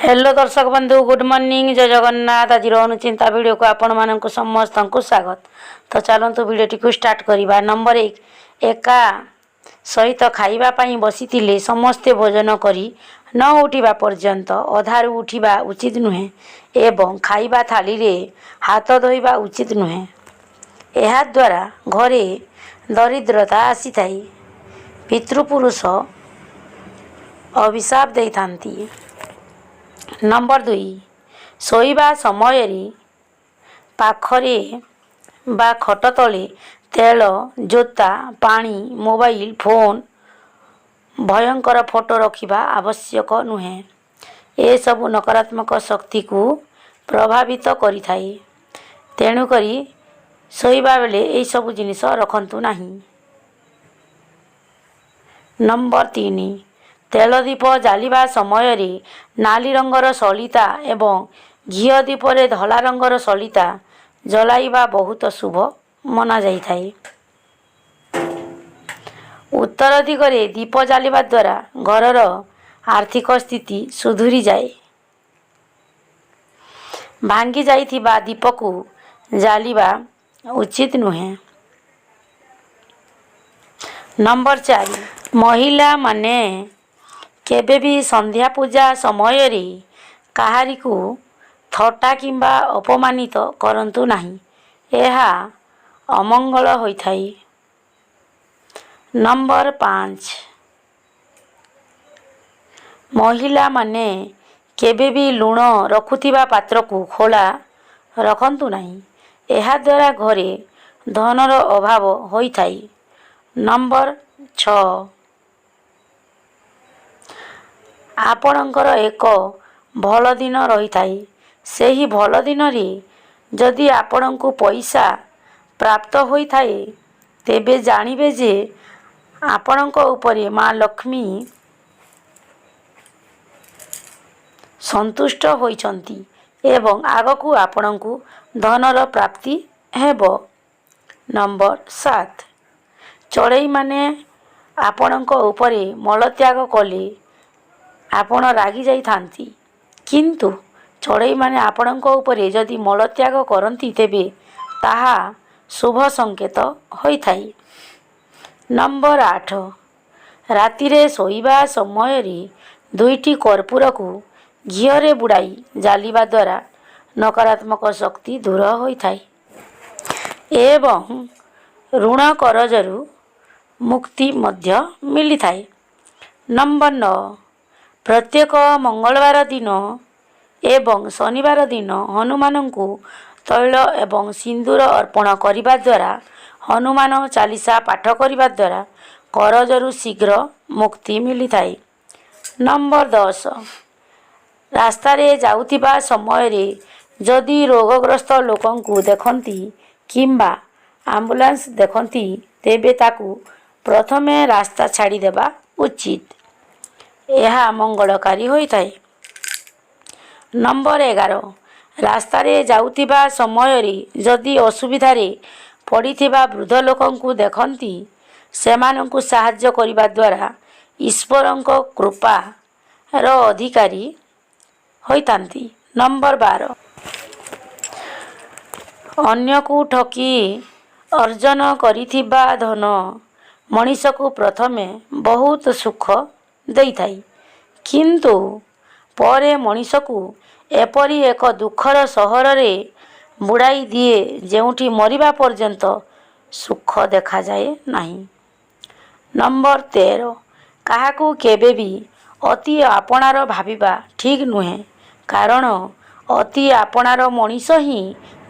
Hello दर्शक बंधु good morning जय जगन्नाथ। आज अनुचिंता वीडियो को आपण मानक समस्त को स्वागत। तो चलतु वीडियो को स्टार्ट करवा। नंबर 1 एका सहित खाइबा पई बसिथिले समस्ते भोजन करी न उठिबा पर्यंत अधारू उठिबा उचित नुहे एवं खाइबा थाली रे हाथ धोइबा उचित नुहे। एहा द्वारा घरे दरिद्रता आसी थाई। पितृपुरुष अभिशाप देइथांती। नंबर 2 शोइबा समय पाखरे बा खट तले तेल जोता पानी मोबाइल फोन भयंकर फोटो रखिबा आवश्यक नुहे। ए सब नकारात्मक शक्ति को प्रभावित करि थाई। तेणु करी शोइबा बेले ए सब जिनिस रखंतु नाही। नंबर 3 तेल दीप जालिबा समय नाली रंगर सलिता एवं घिओ दीपरे धला रंगर सलिता जलाइबा बहुत शुभ मना जाई थाई। उत्तर दिगरे दीप जालिबा द्वारा घरर आर्थिक स्थिति सुधुरी जाए। भांगी जाइथिबा दीप को जालिबा उचित नुहे। नंबर 4 महिला माने केबे भी संध्या पूजा समय रे काहारी को थटा किंबा अपमानित करंतु नाही। एहा अमंगल होई थाई। नंबर 5 महिला माने केबे भी लुण रखुथिबा पात्र को खोला रखंतु नाही। एहा द्वारा घरे धनर अभाव होई थाई। नंबर 6 आपणकर एक भल दिन रही थाई। सेही भल दिन रे जदि आपण को पैसा प्राप्त होई थाए तेबे जानिबे जे आपणक उपरे माँ लक्ष्मी संतुष्ट होइछंती एवं आगकू आपण को धनर प्राप्ति हेबो। नंबर 7 चढ़ई माने आपणक उपरे मलत्याग कले आपण रागी जाई थांती। किंतु चढ़ई माने आपणक उपरे जदि मलत्याग करंती तेबे ताहा शुभ संकेत होई थाई। नंबर 8 राति रे सोइबा समय रे दुईटी कर्पूर को घिओरे बुड़ाई जालिबा द्वारा नकारात्मक शक्ति दूर होई थाई एवं ऋण करजरु मुक्ति मध्य मिली थाई। नंबर 9 प्रत्येक मंगलवार दिन एवं शनिवार दिन हनुमान को तैल एवं सिंदूर अर्पण करिबा द्वारा हनुमान चालीसा पाठ करिबा द्वारा करजरु शीघ्र मुक्ति मिली थाई। नंबर 10 रास्ता रे जाउथिबा समय रे जदि रोगग्रस्त लोकन को देखंती किंबा एम्बुलेंस देखंती तेबे ताकू प्रथमे रास्ता छाड़ी देबा उचित। यह मंगलकारी होई थाई। नंबर 11 रास्ता रे जाउथिबा समय रे जदि असुविधा रे पड़िथिबा वृद्ध लोकन को देखंती सेमान को सहाय्य करिबा द्वारा ईश्वरंक कृपा रो अधिकारी होइतांती। नंबर 12 अन्य को ठकी अर्जन करिथिबा धन मनीष को प्रथमे बहुत सुख देई थाई किंतु परे मनीष को एपरी एक दुखर सहर रे बुड़ाई दिए जेउठी मरिबा पर्यंत सुख देखा जाए नहीं। नंबर 13 काहाकू केबे भी अति आपणार भाविबा ठीक नुहे कारण अति आपणार मनीष ही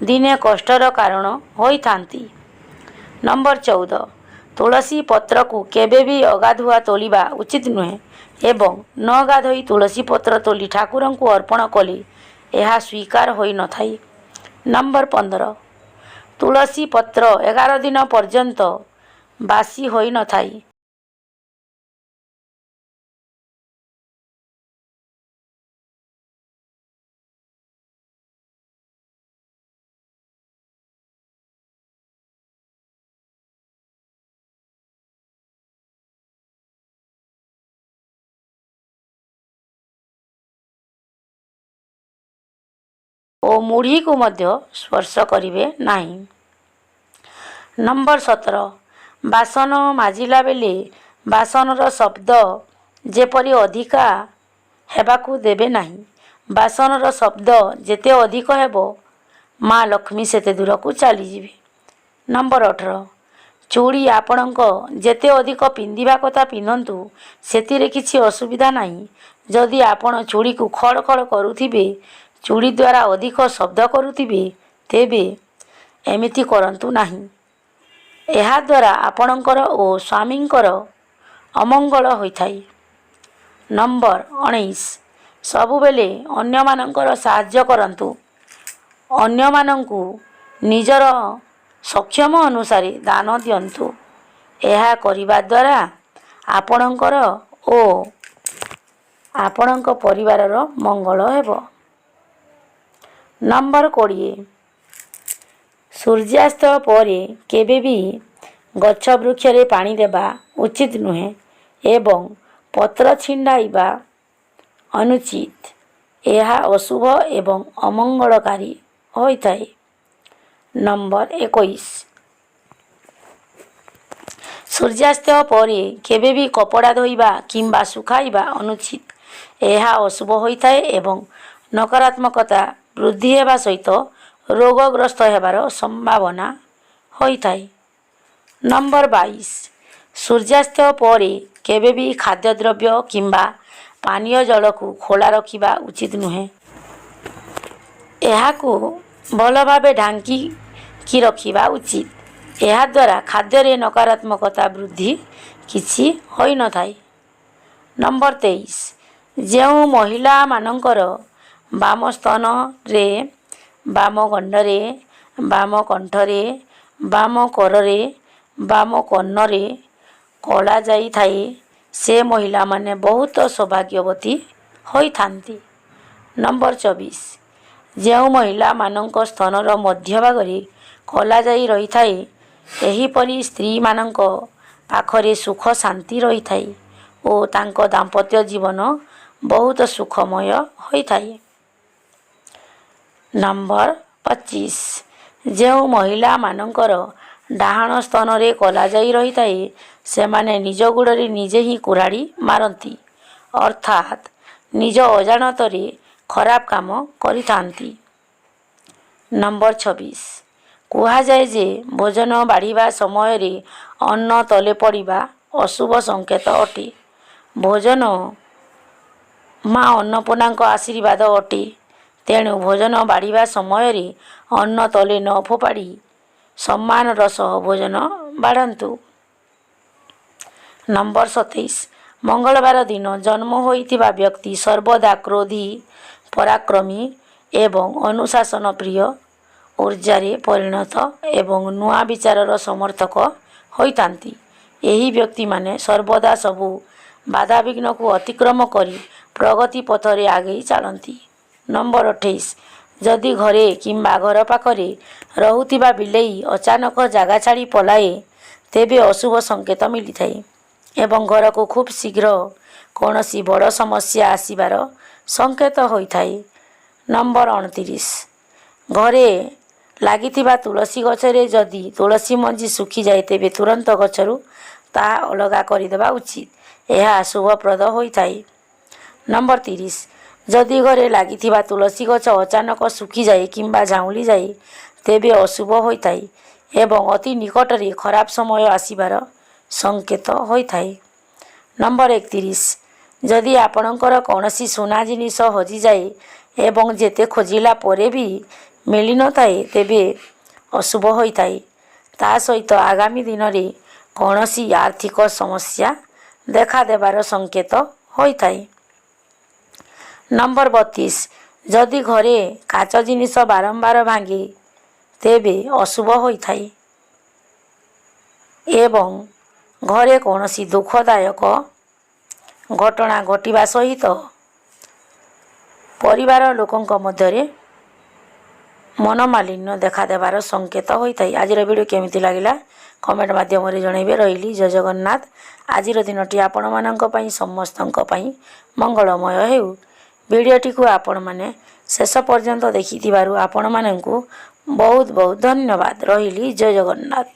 दिने कष्टर कारण होई थांती। नंबर 14 तुलसी पत्र को केबे भी अगाधुआ तोलिबा उचित नुहे एवं न गाधोई तुलसी पत्र तोली ठाकुर को अर्पण कले यह स्वीकार होई न थाई। नंबर 15 तुलसी पत्र 11 दिन पर्यंत बासी होई न थाई। ଓ ମୁଢ଼ିକୁ ମଧ୍ୟ ସ୍ପର୍ଶ କରିବେ ନାହିଁ। ନମ୍ବର 17 ବାସନ ମାଜିଲା ବେଳେ ବାସନର ଶବ୍ଦ ଯେପରି ଅଧିକା ହେବାକୁ ଦେବେ ନାହିଁ। ବାସନର ଶବ୍ଦ ଯେତେ ଅଧିକ ହେବ ମା ଲକ୍ଷ୍ମୀ ସେତେ ଦୂରକୁ ଚାଲିଯିବେ। ନମ୍ବର 18 ଚୁଡ଼ି ଆପଣଙ୍କ ଯେତେ ଅଧିକ ପିନ୍ଧିବା କଥା ପିନ୍ଧନ୍ତୁ, ସେଥିରେ କିଛି ଅସୁବିଧା ନାହିଁ। ଯଦି ଆପଣ ଚୁଡ଼ିକୁ ଖଡ଼ ଖଡ଼ କରୁଥିବେ, ଚୁଡ଼ି ଦ୍ୱାରା ଅଧିକ ଶବ୍ଦ କରୁଥିବେ, ତେବେ ଏମିତି କରନ୍ତୁ ନାହିଁ। ଏହାଦ୍ୱାରା ଆପଣଙ୍କର ଓ ସ୍ୱାମୀଙ୍କର ଅମଙ୍ଗଳ ହୋଇଥାଏ। ନମ୍ବର 19 ସବୁବେଳେ ଅନ୍ୟମାନଙ୍କର ସାହାଯ୍ୟ କରନ୍ତୁ। ଅନ୍ୟମାନଙ୍କୁ ନିଜର ସକ୍ଷମ ଅନୁସାରେ ଦାନ ଦିଅନ୍ତୁ। ଏହା କରିବା ଦ୍ୱାରା ଆପଣଙ୍କର ଓ ଆପଣଙ୍କ ପରିବାରର ମଙ୍ଗଳ ହେବ। ନମ୍ବର 20 ସୂର୍ଯ୍ୟାସ୍ତ ପରେ କେବେ ବି ଗଛ ବୃକ୍ଷରେ ପାଣି ଦେବା ଉଚିତ ନୁହେଁ ଏବଂ ପତ୍ର ଛିଣ୍ଡାଇବା ଅନୁଚିତ। ଏହା ଅଶୁଭ ଏବଂ ଅମଙ୍ଗଳକାରୀ ହୋଇଥାଏ। ନମ୍ବର 21 ସୂର୍ଯ୍ୟାସ୍ତ ପରେ କେବେ ବି କପଡ଼ା ଧୋଇବା କିମ୍ବା ଶୁଖାଇବା ଅନୁଚିତ। ଏହା ଅଶୁଭ ହୋଇଥାଏ ଏବଂ ନକାରାତ୍ମକତା ବୃଦ୍ଧି ହେବା ସହିତ ରୋଗଗ୍ରସ୍ତ ହେବାର ସମ୍ଭାବନା ହୋଇଥାଏ। ନମ୍ବର 22 ସୂର୍ଯ୍ୟାସ୍ତ ପରେ କେବେ ବି ଖାଦ୍ୟଦ୍ରବ୍ୟ କିମ୍ବା ପାନୀୟ ଜଳକୁ ଖୋଲା ରଖିବା ଉଚିତ ନୁହେଁ। ଏହାକୁ ଭଲ ଭାବେ ଢାଙ୍କିକି ରଖିବା ଉଚିତ। ଏହାଦ୍ୱାରା ଖାଦ୍ୟରେ ନକାରାତ୍ମକତା ବୃଦ୍ଧି କିଛି ହୋଇନଥାଏ। ନମ୍ବର 23 ଯେଉଁ ମହିଳାମାନଙ୍କର ବାମ ସ୍ତନରେ, ବାମ ଗଣ୍ଡରେ, ବାମ କଣ୍ଠରେ, ବାମ କରରେ, ବାମ କର୍ଣ୍ଣରେ କଳା ଯାଇଥାଏ, ସେ ମହିଳାମାନେ ବହୁତ ସୌଭାଗ୍ୟବତୀ ହୋଇଥାନ୍ତି। ନମ୍ବର 24 ଯେଉଁ ମହିଳାମାନଙ୍କ ସ୍ତନର ମଧ୍ୟଭାଗରେ କଳା ଯାଇ ରହିଥାଏ, ଏହିପରି ସ୍ତ୍ରୀମାନଙ୍କ ପାଖରେ ସୁଖ ଶାନ୍ତି ରହିଥାଏ ଓ ତାଙ୍କ ଦାମ୍ପତ୍ୟ ଜୀବନ ବହୁତ ସୁଖମୟ ହୋଇଥାଏ। ନମ୍ବର 25 ଯେଉଁ ମହିଳାମାନଙ୍କର ଡାହାଣ ସ୍ତନରେ କଳା ଯାଇ ରହିଥାଏ, ସେମାନେ ନିଜ ଗୋଡ଼ରେ ନିଜେ ହିଁ କୁରାଢ଼ି ମାରନ୍ତି, ଅର୍ଥାତ୍ ନିଜ ଅଜାଣତରେ ଖରାପ କାମ କରିଥାନ୍ତି। ନମ୍ବର 26 କୁହାଯାଏ ଯେ ଭୋଜନ ବାଢ଼ିବା ସମୟରେ ଅନ୍ନ ତଳେ ପଡ଼ିବା ଅଶୁଭ ସଂକେତ ଅଟେ। ଭୋଜନ ମା ଅନ୍ନପୂର୍ଣ୍ଣାଙ୍କ ଆଶୀର୍ବାଦ ଅଟେ। ତେଣୁ ଭୋଜନ ବାଢ଼ିବା ସମୟରେ ଅନ୍ନ ତଳେ ନ ଫୋପାଡ଼ି ସମ୍ମାନର ସହ ଭୋଜନ ବାଢ଼ନ୍ତୁ। ନମ୍ବର 27 ମଙ୍ଗଳବାର ଦିନ ଜନ୍ମ ହୋଇଥିବା ବ୍ୟକ୍ତି ସର୍ବଦା କ୍ରୋଧୀ, ପରାକ୍ରମୀ ଏବଂ ଅନୁଶାସନ ପ୍ରିୟ, ଊର୍ଜାରେ ପରିଣତ ଏବଂ ନୂଆ ବିଚାରର ସମର୍ଥକ ହୋଇଥାନ୍ତି। ଏହି ବ୍ୟକ୍ତିମାନେ ସର୍ବଦା ସବୁ ବାଧାବିଘ୍ନକୁ ଅତିକ୍ରମ କରି ପ୍ରଗତି ପଥରେ ଆଗେଇ ଚାଲନ୍ତି। ନମ୍ବର 28 ଯଦି ଘରେ କିମ୍ବା ଘର ପାଖରେ ରହୁଥିବା ବିଲେଇ ଅଚାନକ ଜାଗା ଛାଡ଼ି ପଳାଏ, ତେବେ ଅଶୁଭ ସଂକେତ ମିଳିଥାଏ ଏବଂ ଘରକୁ ଖୁବ୍ ଶୀଘ୍ର କୌଣସି ବଡ଼ ସମସ୍ୟା ଆସିବାର ସଂକେତ ହୋଇଥାଏ। ନମ୍ବର 29 ଘରେ ଲାଗିଥିବା ତୁଳସୀ ଗଛରେ ଯଦି ତୁଳସୀ ମଞ୍ଜି ଶୁଖିଯାଏ, ତେବେ ତୁରନ୍ତ ଗଛରୁ ତାହା ଅଲଗା କରିଦେବା ଉଚିତ। ଏହା ଶୁଭପ୍ରଦ ହୋଇଥାଏ। ନମ୍ବର 30 ଯଦି ଘରେ ଲାଗିଥିବା ତୁଳସୀ ଗଛ ଅଚାନକ ଶୁଖିଯାଏ କିମ୍ବା ଝାଉଁଳି ଯାଏ, ତେବେ ଅଶୁଭ ହୋଇଥାଏ ଏବଂ ଅତି ନିକଟରେ ଖରାପ ସମୟ ଆସିବାର ସଂକେତ ହୋଇଥାଏ। ନମ୍ବର 31 ଯଦି ଆପଣଙ୍କର କୌଣସି ସୁନା ଜିନିଷ ହଜିଯାଏ ଏବଂ ଯେତେ ଖୋଜିଲା ପରେ ବି ମିଳିନଥାଏ, ତେବେ ଅଶୁଭ ହୋଇଥାଏ। ତା ସହିତ ଆଗାମୀ ଦିନରେ କୌଣସି ଆର୍ଥିକ ସମସ୍ୟା ଦେଖାଦେବାର ସଂକେତ ହୋଇଥାଏ। ନମ୍ବର 32 ଯଦି ଘରେ କାଚ ଜିନିଷ ବାରମ୍ବାର ଭାଙ୍ଗେ, ତେବେ ଅଶୁଭ ହୋଇଥାଏ ଏବଂ ଘରେ କୌଣସି ଦୁଃଖଦାୟକ ଘଟଣା ଘଟିବା ସହିତ ପରିବାର ଲୋକଙ୍କ ମଧ୍ୟରେ ମନୋମାଳିନ୍ୟ ଦେଖାଦେବାର ସଂକେତ ହୋଇଥାଏ। ଆଜିର ଭିଡ଼ିଓ କେମିତି ଲାଗିଲା କମେଣ୍ଟ ମାଧ୍ୟମରେ ଜଣାଇବେ। ରହିଲି, ଜୟ ଜଗନ୍ନାଥ। ଆଜିର ଦିନଟି ଆପଣମାନଙ୍କ ପାଇଁ ସମସ୍ତଙ୍କ ପାଇଁ ମଙ୍ଗଳମୟ ହେଉ। ଭିଡ଼ିଓଟିକୁ ଆପଣମାନେ ଶେଷ ପର୍ଯ୍ୟନ୍ତ ଦେଖିଥିବାରୁ ଆପଣମାନଙ୍କୁ ବହୁତ ବହୁତ ଧନ୍ୟବାଦ। ରହିଲି। ଜୟ ଜଗନ୍ନାଥ।